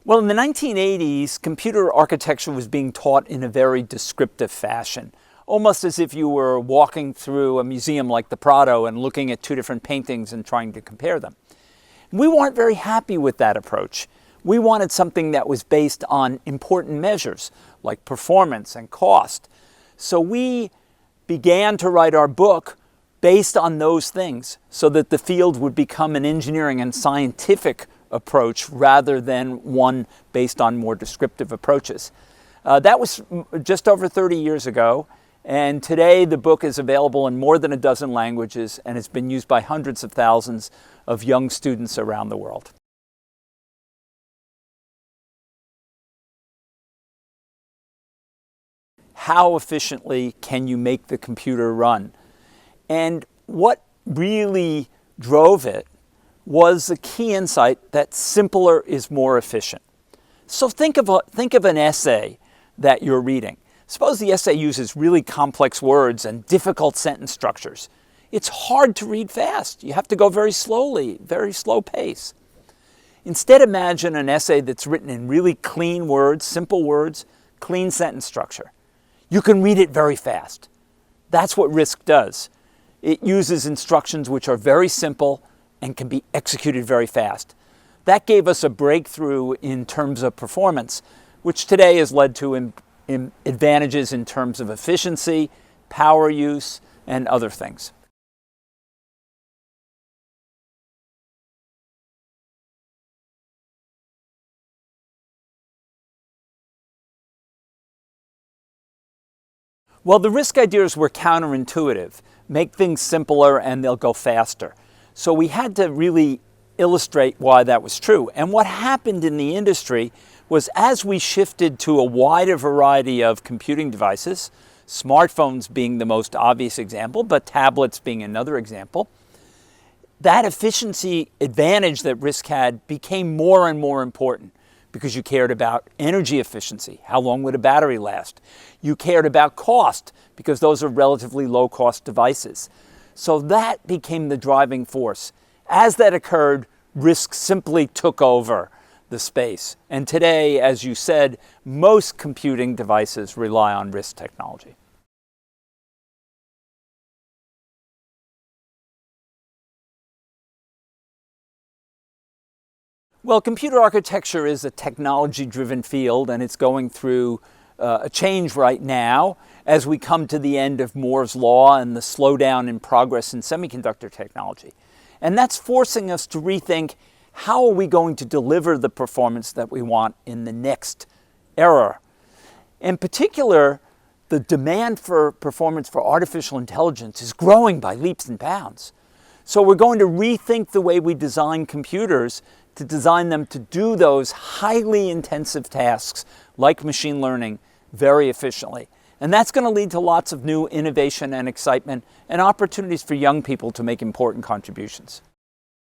Well, in the 1980s, computer architecture was being taught in a very descriptive fashion, almost as if you were walking through a museum like the Prado and looking at two different paintings and trying to compare them. We weren't very happy with that approach. We wanted something that was based on important measures like performance and cost. So we began to write our book based on those things so that the field would become an engineering and scientific approach rather than one based on more descriptive approaches. That was just over 30 years ago, and today the book is available in more than a dozen languages and has been used by hundreds of thousands of young students around the world. How efficiently can you make the computer run? And what really drove it was the key insight that simpler is more efficient. So think of an essay that you're reading. Suppose the essay uses really complex words and difficult sentence structures. It's hard to read fast. You have to go very slowly, very slow pace. Instead, imagine an essay that's written in really clean words, simple words, clean sentence structure. You can read it very fast. That's what RISC does. It uses instructions which are very simple and can be executed very fast. That gave us a breakthrough in terms of performance, which today has led to advantages in terms of efficiency, power use, and other things. Well, the RISC ideas were counterintuitive. Make things simpler and they'll go faster. So we had to really illustrate why that was true. And what happened in the industry was as we shifted to a wider variety of computing devices, smartphones being the most obvious example, but tablets being another example, that efficiency advantage that RISC had became more and more important because you cared about energy efficiency. How long would a battery last? You cared about cost because those are relatively low-cost devices. So that became the driving force. As that occurred, RISC simply took over the space. And today, as you said, most computing devices rely on RISC technology. Well, computer architecture is a technology-driven field, and it's going through a change right now as we come to the end of Moore's Law and the slowdown in progress in semiconductor technology. And that's forcing us to rethink how are we going to deliver the performance that we want in the next era. In particular, the demand for performance for artificial intelligence is growing by leaps and bounds. So we're going to rethink the way we design computers to design them to do those highly intensive tasks like machine learning very efficiently. And that's going to lead to lots of new innovation and excitement and opportunities for young people to make important contributions.